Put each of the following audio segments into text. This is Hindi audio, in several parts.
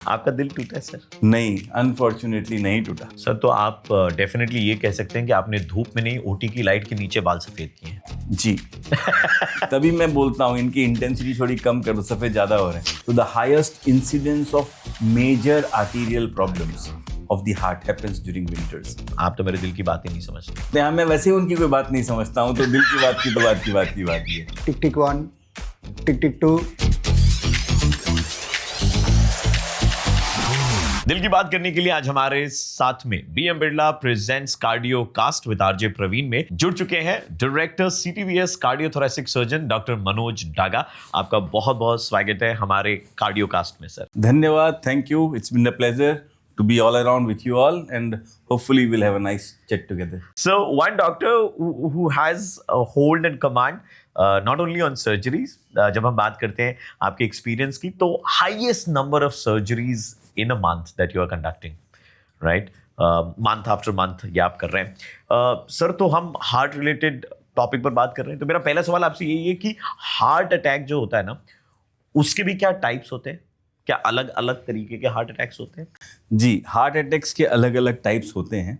आपका दिल टूटा है सर? नहीं, अनफॉर्चुनेटली नहीं टूटा। सर तो आप डेफिनेटली ये कह सकते हैं कि आपने धूप में नहीं ओटी की लाइट के नीचे बाल सफेद किए हैं। जी। तभी मैं बोलता हूँ इनकी इंटेंसिटी थोड़ी कम करो, सफेद ज्यादा हो रहे हैं। तो the highest incidence of major arterial problems of the heart happens during winters. आप तो मेरे दिल की बात ही नहीं समझते। नहीं, मैं वैसे ही उनकी कोई बात नहीं समझता हूँ, तो दिल की बात की तो बात ही है। टिक टिक 1, टिक टिक 2। दिल की बात करने के लिए आज हमारे साथ में BM Birla presents cardio cast with RJ Praveen में जुड़ चुके हैं director CTVS cardiothoracic surgeon doctor Manoj Daga. आपका बहुत बहुत स्वागत है हमारे कार्डियो कास्ट में सर। धन्यवाद, thank you, it's been a pleasure to be all around with you all, and hopefully we'll have a nice chat together. So one doctor who has a hold and command not only on surgeries, जब हम बात करते हैं आपके एक्सपीरियंस की, तो highest number of surgeries in a month that you are conducting, right? Month after month ये आप कर रहे हैं। सर तो हम हार्ट रिलेटेड टॉपिक पर बात कर रहे हैं, तो मेरा पहला सवाल आपसे यही है कि हार्ट अटैक जो होता है ना, उसके भी क्या टाइप्स होते हैं? क्या अलग अलग तरीके के हार्ट अटैक्स होते हैं? जी, हार्ट अटैक्स के अलग अलग टाइप्स होते हैं।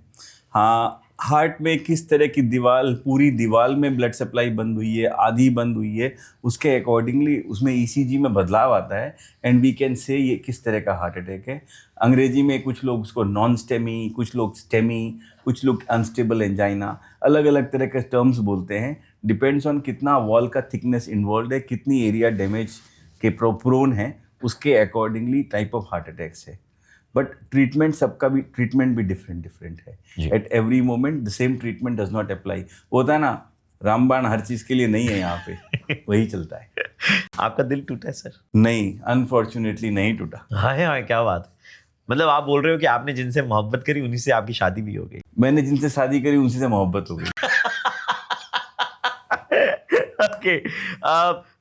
हाँ, हार्ट में किस तरह की दीवार, पूरी दीवार में ब्लड सप्लाई बंद हुई है, आधी बंद हुई है, उसके अकॉर्डिंगली उसमें ईसीजी में बदलाव आता है एंड वी कैन से ये किस तरह का हार्ट अटैक है। अंग्रेजी में कुछ लोग उसको नॉन स्टेमी, कुछ लोग स्टेमी, कुछ लोग अनस्टेबल एंजाइना, अलग अलग तरह के टर्म्स बोलते हैं। डिपेंड्स ऑन कितना वॉल का थिकनेस इन्वॉल्व है, कितनी एरिया डैमेज के प्रोन है, उसके accordingly type of heart attacks है। बट ट्रीटमेंट सबका भी ट्रीटमेंट भी डिफरेंट है। At every moment the same treatment does not apply. होता है ना, रामबाण हर चीज के लिए नहीं है यहाँ पे, वही चलता है। आपका दिल टूटा है सर? नहीं, अनफॉर्चुनेटली नहीं टूटा। हाँ, क्या बात है। मतलब आप बोल रहे हो कि आपने जिनसे मोहब्बत करी उन्हीं से आपकी शादी भी हो गई? मैंने जिनसे शादी करी उनसे मोहब्बत हो गई। ओके।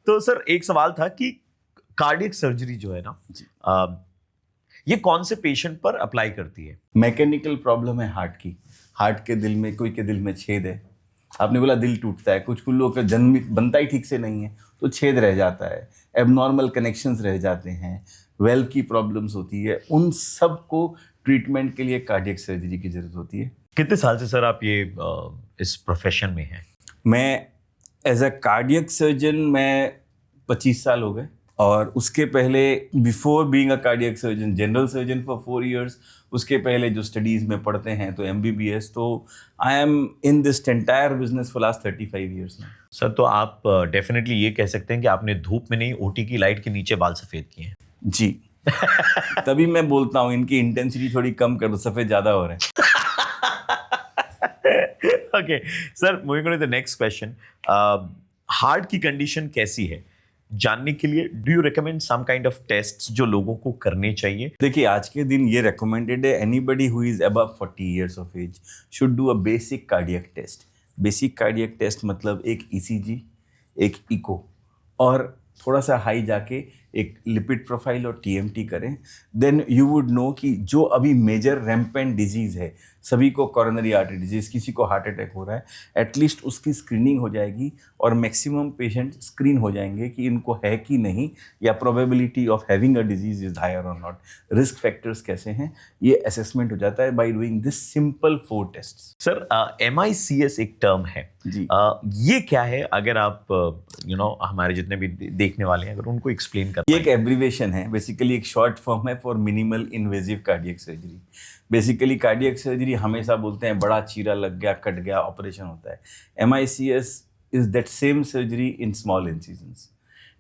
तो सर एक सवाल था कि कार्डियक सर्जरी जो है ना, ये कौन से पेशेंट पर अप्लाई करती है? मैकेनिकल प्रॉब्लम है हार्ट की। हार्ट के दिल में, कोई के दिल में छेद है। आपने बोला दिल टूटता है, कुछ लोगों का जन्म बनता ही ठीक से नहीं है तो छेद रह जाता है, एबनॉर्मल कनेक्शंस रह जाते हैं, वेल्व की प्रॉब्लम्स होती है। उन सब को ट्रीटमेंट के लिए कार्डियक सर्जरी की जरूरत होती है। कितने साल से सर आप ये इस प्रोफेशन में हैं? मैं एज अ कार्डियक सर्जन मैं 25 साल हो गए, और उसके पहले before being a cardiac surgeon, general surgeon for 4 years। उसके पहले जो स्टडीज़ में पढ़ते हैं तो MBBS। तो I am in this entire business for last 35 years now। Sir तो आप डेफिनेटली ये कह सकते हैं कि आपने धूप में नहीं ओटी की लाइट के नीचे बाल सफेद किए हैं। जी। तभी मैं बोलता हूँ इनकी इंटेंसिटी थोड़ी कम करो, सफ़ेद ज़्यादा हो रहे हैं। Okay sir, moving on to the next question. Heart की कंडीशन कैसी है जानने के लिए do you recommend some kind of tests जो लोगों को करने चाहिए? देखिए, आज के दिन ये रिकमेंडेड है, anybody who is above 40 years of age should do a basic cardiac test. Basic cardiac test मतलब एक ECG, एक इको, और थोड़ा सा हाई जाके एक लिपिड प्रोफाइल और TMT करें। देन यू वुड नो कि जो अभी मेजर रैम्पेंट डिजीज़ है, सभी को कॉरोनरी आर्टरी डिजीज़, किसी को हार्ट अटैक हो रहा है, एटलीस्ट उसकी स्क्रीनिंग हो जाएगी और मैक्सिमम पेशेंट स्क्रीन हो जाएंगे कि इनको है कि नहीं, या probability of having a disease is higher or not, risk factors कैसे हैं, ये असेसमेंट हो जाता है by doing this simple 4 tests. Sir MICS एक टर्म है जी। ये क्या है? अगर आप हमारे जितने भी देखने वाले हैं अगर उनको एक्सप्लेन कर। ये एक एब्रीवेशन है, बेसिकली एक शॉर्ट फॉर्म है for minimal invasive cardiac surgery. Basically cardiac surgery हमेशा बोलते हैं बड़ा चीरा लग गया, कट गया, ऑपरेशन होता है। MICS is that same surgery in small incisions.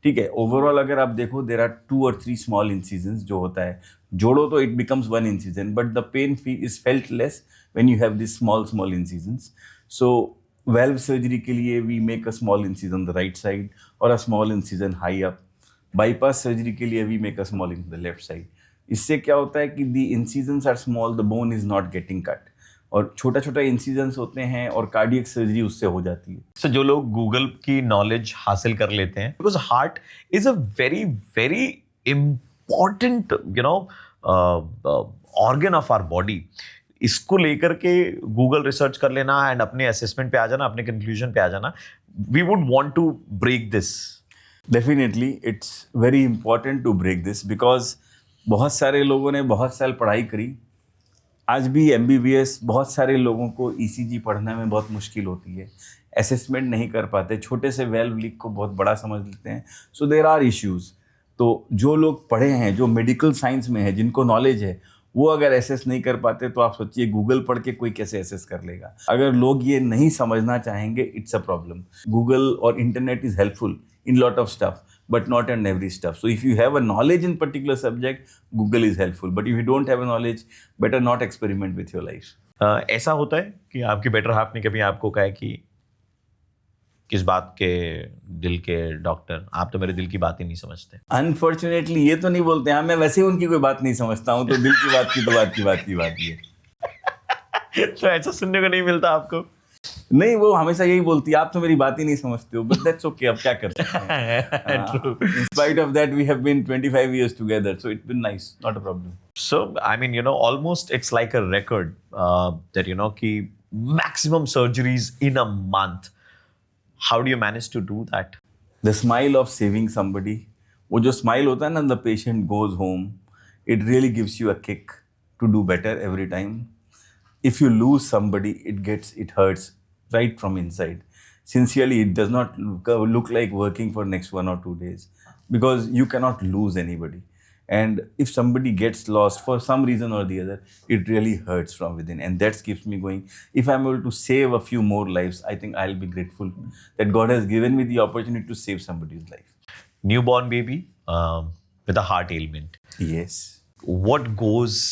ठीक है, ओवरऑल अगर आप देखो there are 2 or 3 small incisions जो होता है, जोड़ो तो it becomes 1 incision, but the pain is felt less when you have this small incisions. So valve surgery के लिए we make a small incision on the right side or a small incision high up। bypass surgery के लिए we make a small in the left side। इससे क्या होता है कि the incisions are small, the bone is not getting cut, और छोटा छोटा इंसिजन्स होते हैं और कार्डियक सर्जरी उससे हो जाती है। सो जो लोग गूगल की नॉलेज हासिल कर लेते हैं, because heart is a very very important organ of our body, इसको लेकर के गूगल रिसर्च कर लेना एंड अपने असेसमेंट पे आ जाना, अपने कंक्लूजन पे आ जाना, we would want to break this. Definitely, it's very important to break this because बहुत सारे लोगों ने बहुत साल पढ़ाई करी, आज भी एमबीबीएस बहुत सारे लोगों को ईसीजी पढ़ने में बहुत मुश्किल होती है, असेसमेंट नहीं कर पाते, छोटे से वेल्व लीक को बहुत बड़ा समझ लेते हैं, सो देयर आर इश्यूज। तो जो लोग पढ़े हैं, जो मेडिकल साइंस में है, जिनको नॉलेज है, वो अगर एसेस नहीं कर पाते तो आप सोचिए गूगल पढ़ के कोई कैसे एसेस कर लेगा। अगर लोग ये नहीं समझना चाहेंगे, इट्स अ प्रॉब्लम। गूगल और internet is helpful in lot of stuff but not in every stuff. So if you have a knowledge in particular subject, Google is helpful, but if you don't have a knowledge, better not experiment with your life. ऐसा होता है कि आपकी बेटर हाफ ने कभी आपको कहा है कि किस बात के दिल के डॉक्टर, आप तो मेरे दिल की बात ही नहीं समझते? Unfortunately ये तो नहीं बोलते, हाँ मैं वैसे ही उनकी कोई बात नहीं समझता हूँ, तो दिल की बात की तो बात ही है। तो ऐसा सुनने को नहीं मिलता आपको? नहीं, वो हमेशा यही बोलती है, आप तो मेरी बात ही नहीं समझते हो, बट दैट्स ओके, अब क्या कर सकते हैं। In spite of that, we have been 25 years together, so it's been nice, not a problem. So I mean, almost it's like a record that कि maximum surgeries in a month. How do you manage to do that? The smile of saving somebody, वो जो smile होता है ना, the patient goes home, it really gives you a kick to do better every time. If you lose somebody, it hurts right from inside. Sincerely, it does not look like working for next 1 or 2 days, because you cannot lose anybody. And if somebody gets lost for some reason or the other, it really hurts from within, and that keeps me going. If I'm able to save a few more lives, I think I'll be grateful that God has given me the opportunity to save somebody's life. Newborn baby with a heart ailment. Yes. What goes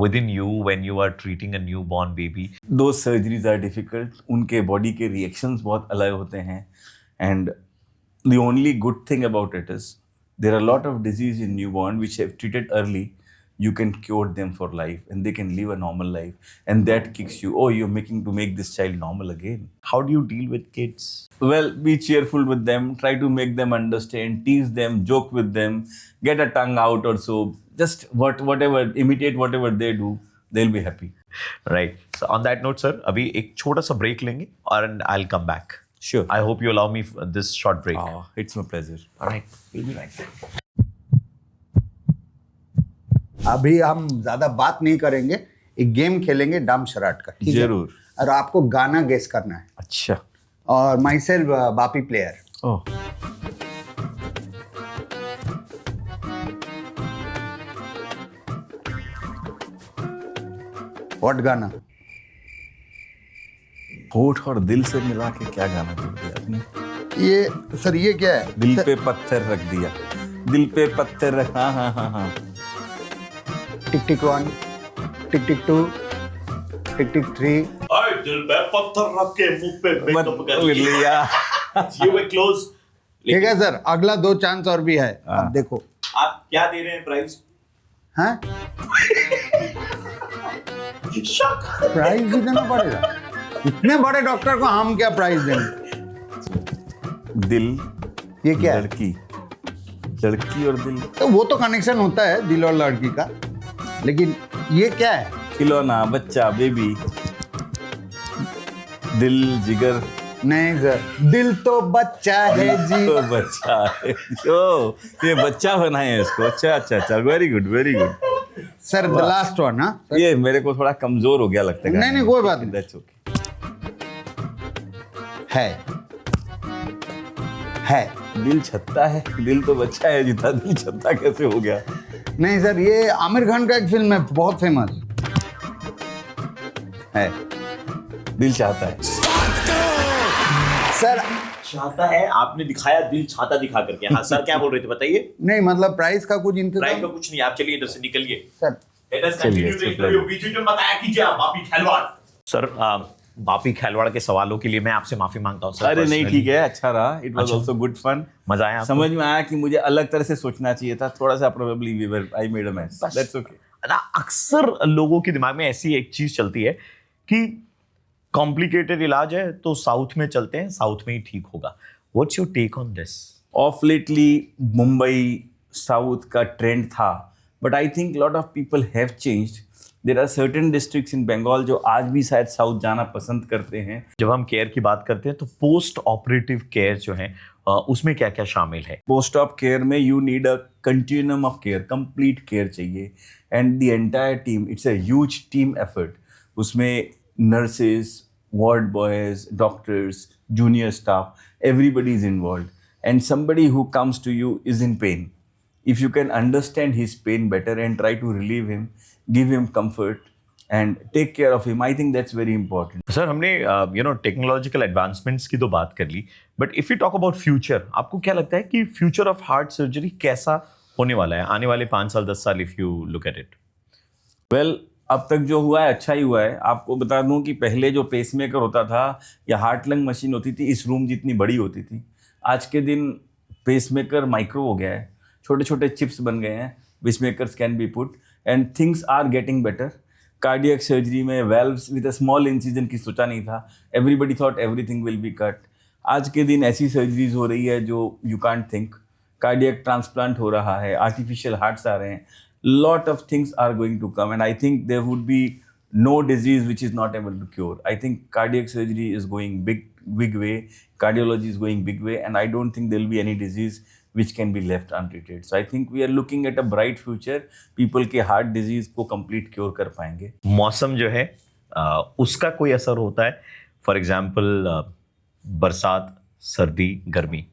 within you when you are treating a newborn baby? Those surgeries are difficult. उनके body के reactions बहुत अलग होते हैं, and the only good thing about it is there are a lot of disease in newborn which if treated early, you can cure them for life and they can live a normal life, and that kicks you, oh, you're making to make this child normal again. How do you deal with kids? Well, be cheerful with them, try to make them understand, tease them, joke with them, get a tongue out or so, just whatever, imitate whatever they do, they'll be happy. Right. So on that note, sir, अभी एक छोटा सा break लेंगे and I'll come back. Sure. I hope you allow me this short break. Oh, it's my pleasure. All right. We'll be right back. अभी हम ज्यादा बात नहीं करेंगे, एक गेम खेलेंगे डाम शराट का, ठीक है? जरूर। और आपको गाना गेस करना है, अच्छा। और myself Bapi player. Oh, what गाना? होठ और दिल से मिला के क्या गाना बोल दिया आपने? ये सर, ये क्या है? दिल पे पत्थर रख दिया, दिल पे पत्थर रख, हाँ हाँ हाँ हाँ। टिक टिक 1, टिक टिक 2, टिक टिक 3। दिल पे पत्थर रख के मुंह पे मेकअप कर लिया। You were close. ठीक है सर, अगला 2 चांस और भी है, अब देखो। आप क्या दे रहे हैं प्राइस? हाँ, प्राइस भी देना पड़ेगा? इतने बड़े डॉक्टर को हम क्या प्राइस देंगे? दिल, ये क्या है? लड़की और दिल, तो वो तो कनेक्शन होता है दिल और लड़की का, लेकिन ये क्या है? खिलौना, बच्चा, बेबी, दिल, जिगर। नहीं सर, दिल तो बच्चा है जी। तो बच्चा है, ओ, ये बच्चा बनाए हैं इसको। अच्छा अच्छा अच्छा, very good very good. Sir the last one. हाँ, ये मेरे को थोड़ा कमजोर हो गया लगता है। नहीं कोई बात नहीं। That's okay. है दिल छत्ता है, दिल तो बच्चा है जीता, दिल छत्ता कैसे हो गया? नहीं सर, ये आमिर खान का एक फिल्म है बहुत फेमस है। दिल चाहता है सर। चाहता है, आपने दिखाया दिल छाता दिखा करके। हाँ सर, क्या बोल रहे थे बताइए? नहीं मतलब प्राइस का कुछ प्राइस इंतजाम? का कुछ नहीं, आप चलिए इधर से निकलिए। सर सर, बापी खिलवाड़ के सवालों के लिए मैं आपसे माफी मांगता हूँ सर। अरे नहीं, ठीक है, अच्छा रहा। It was also good fun. मजा आया? समझ में आया कि मुझे अलग तरह से सोचना चाहिए था थोड़ा सा। Probably I made a mess, that's okay ना। अक्सर लोगों के दिमाग में ऐसी एक चीज चलती है कि कॉम्प्लिकेटेड इलाज है तो साउथ में चलते हैं, साउथ में ही ठीक होगा। What's your take on this? Of lately Mumbai south का ट्रेंड था, but I think lot of people have changed. There are certain districts in Bengal जो आज भी शायद साउथ जाना पसंद करते हैं। जब हम केयर की बात करते हैं तो पोस्ट ऑपरेटिव केयर जो है उसमें क्या क्या शामिल है? पोस्ट ऑप केयर में you need a continuum of care, complete care चाहिए, and the entire team, it's a huge team effort. उसमें nurses, ward boys, doctors, junior staff, everybody is involved, and somebody who comes to you is in pain. If you can understand his pain better and try to relieve him, give him comfort and take care of him, I think that's very important. Sir हमने टेक्नोलॉजिकल एडवांसमेंट्स की तो बात कर ली, but if you talk about future, आपको क्या लगता है कि फ्यूचर ऑफ हार्ट सर्जरी कैसा होने वाला है आने वाले 5 साल 10 साल, if you look at it? Well, अब तक जो हुआ है अच्छा ही हुआ है. आपको बता दूं कि पहले जो पेसमेकर होता था या हार्ट लंग मशीन होती थी, इस रूम जितनी बड़ी होती थी. आज के दिन पेसमेकर माइक्रो हो गया है, छोटे छोटे चिप्स बन गए हैं, pacemakers can be put and things are getting better. Cardiac surgery में valves with a small incision की सोचा नहीं था. Everybody thought everything will be cut. आज के दिन ऐसी सर्जरीज हो रही है जो you can't think. Cardiac transplant हो रहा है, आर्टिफिशियल हार्ट्स आ रहे हैं, lot of things are going to come, and I think there would be no disease which is not able to cure. I think cardiac surgery is going big way, cardiology is going big way, and I don't think there will be any disease which can be left untreated. So I think we are looking at a bright future. People के heart disease को complete cure कर पाएंगे. मौसम जो है उसका कोई असर होता है? फॉर एग्जाम्पल बरसात, सर्दी, गर्मी,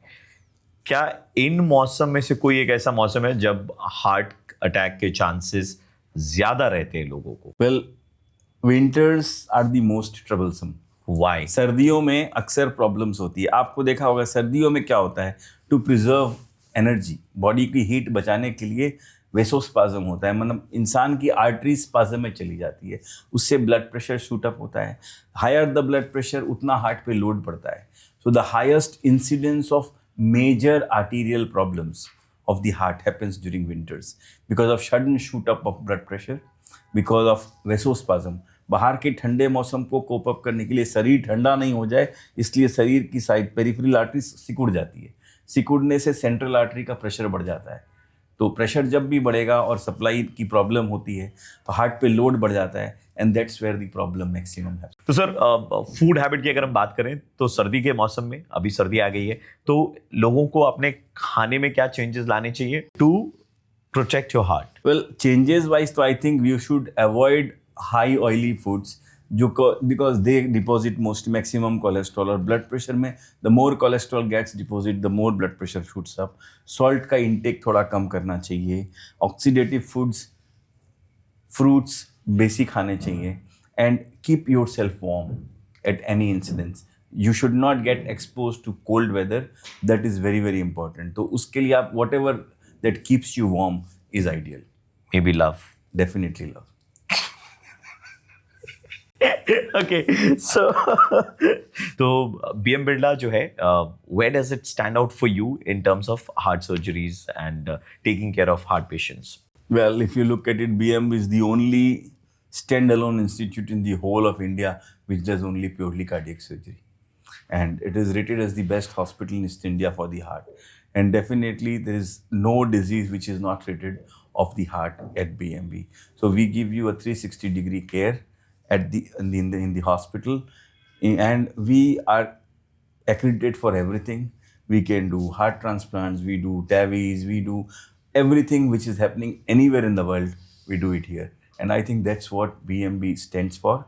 क्या इन मौसम में से कोई एक ऐसा मौसम है जब हार्ट अटैक के चांसेस ज्यादा रहते हैं लोगों को? Well, winters are the most troublesome. Why? सर्दियों में अक्सर प्रॉब्लम्स होती है. आपको देखा होगा सर्दियों में क्या होता है, टू प्रिजर्व एनर्जी, बॉडी की हीट बचाने के लिए वेसोस्पाज्म होता है, मतलब इंसान की आर्टरी स्पाज्म में चली जाती है, उससे ब्लड प्रेशर शूट अप होता है. हायर द ब्लड प्रेशर, उतना हार्ट पे लोड पड़ता है. So the highest incidence of major arterial problems of the heart happens during winters because of sudden shoot up of blood pressure, because of vasospasm. बाहर के ठंडे मौसम को कोप अप करने के लिए, शरीर ठंडा नहीं हो जाए इसलिए शरीर की साइड पेरिफेरल आर्टरी सिकुड़ जाती है. सिकुड़ने से सेंट्रल आर्टरी का प्रेशर बढ़ जाता है. तो प्रेशर जब भी बढ़ेगा और सप्लाई की प्रॉब्लम होती है तो हार्ट पे लोड बढ़ जाता है, and that's where the problem maximum है. तो सर फूड हैबिट की अगर हम बात करें तो सर्दी के मौसम में, अभी सर्दी आ गई है, तो लोगों को अपने खाने में क्या चेंजेस लाने चाहिए to protect your heart? Well, changes wise तो I think we should avoid high oily foods, जो because they deposit most maximum cholesterol, और ब्लड प्रेशर में the more cholesterol gets deposit the more blood pressure shoots up. Salt का इंटेक थोड़ा कम करना चाहिए. ऑक्सीडेटिव फूड्स, फ्रूट्स बेसिक खाने चाहिए, and keep yourself warm at any incidence. You should not get expose to cold weather, that is very very important. तो उसके लिए आप whatever that keeps you warm is ideal. Maybe love. Definitely love. Okay, so BM Birla जो है, where does it stand out for you in terms of heart surgeries and taking care of heart patients? Well, if you look at it, BM is the only standalone institute in the whole of India which does only purely cardiac surgery. And it is rated as the best hospital in East India for the heart. And definitely there is no disease which is not rated of the heart at BMB. So we give you a 360-degree care at in the hospital, and we are accredited for everything. We can do heart transplants, we do TAVIs, we do everything which is happening anywhere in the world, we do it here. And I think that's what BMB stands for.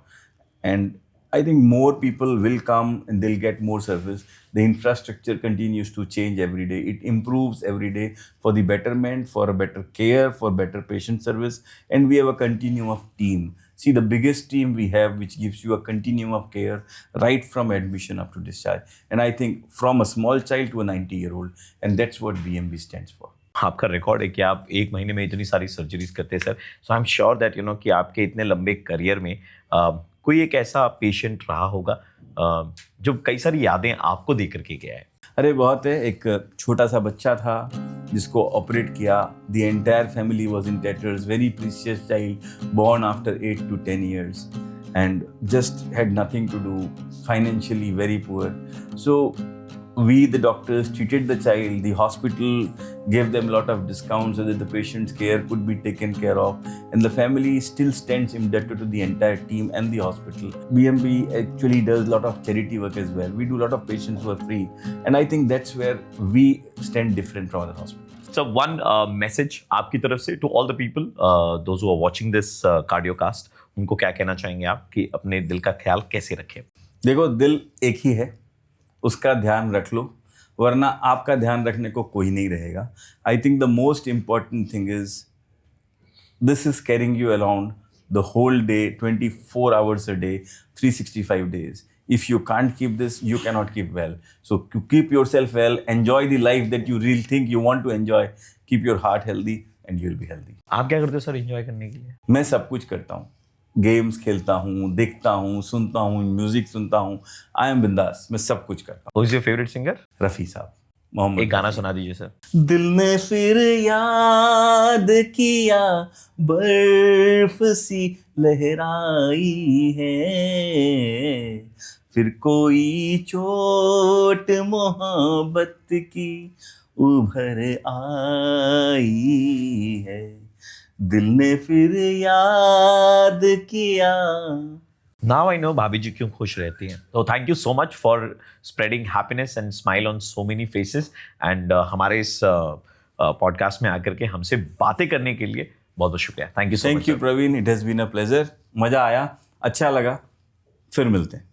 And I think more people will come and they'll get more service. The infrastructure continues to change every day. It improves every day for the betterment, for a better care, for better patient service. And we have a continuum of team. See, the biggest team we have which gives you a continuum of care right from admission up to discharge. And I think from a small child to a 90-year-old. And that's what BMB stands for. आपका रिकॉर्ड है कि आप एक महीने में इतनी सारी सर्जरीज करते हैं sir. So I am sure that कि आपके इतने लंबे करियर में कोई एक ऐसा पेशेंट रहा होगा जो कई सारी यादें आपको दे करके गया है. अरे बहुत है. एक छोटा सा बच्चा था जिसको ऑपरेट किया. The entire family was in tatters. Very precious child born after 8 to 10 years and just had nothing to do, financially very poor. So we the doctors treated the child, the hospital gave them a lot of discounts so that the patient's care could be taken care of, and the family still stands indebted to the entire team and the hospital. BMB actually does a lot of charity work as well. We do a lot of patients who are free, and I think that's where we stand different from other hospitals. So one message आपकी तरफ से to all the people, those who are watching this cardiocast, उनको क्या कहना चाहेंगे आप कि अपने दिल का ख्याल कैसे रखें? देखो, दिल एक ही है, उसका ध्यान रख लो, वरना आपका ध्यान रखने को कोई नहीं रहेगा. I think the most important thing is this is carrying you around the whole day, 24 hours a day, 365 days. If you can't keep this, you cannot keep well. So to keep yourself well, enjoy the life that you really think you want to enjoy, keep your heart healthy and you'll be healthy. आप क्या करते हो सर एंजॉय करने के लिए? मैं सब कुछ करता हूँ, गेम्स खेलता हूँ, देखता हूँ, सुनता हूँ, म्यूजिक सुनता हूँ. आई एम बिंदास, मैं सब कुछ करता Who is your favorite singer? हूँ. रफ़ी साहब, मोहम्मद. एक गाना सुना दीजिए सर. दिल ने फिर याद किया, बर्फ सी लहराई है, फिर कोई चोट मोहब्बत की उभर आई है, दिल ने फिर याद किया. Now I know भाभी जी क्यों खुश रहती हैं. So thank you so much for spreading happiness and smile on so many faces, and हमारे इस पॉडकास्ट में आकर के हमसे बातें करने के लिए बहुत बहुत शुक्रिया. Thank you so much. Thank you Praveen, it has been a pleasure. मज़ा आया, अच्छा लगा, फिर मिलते हैं.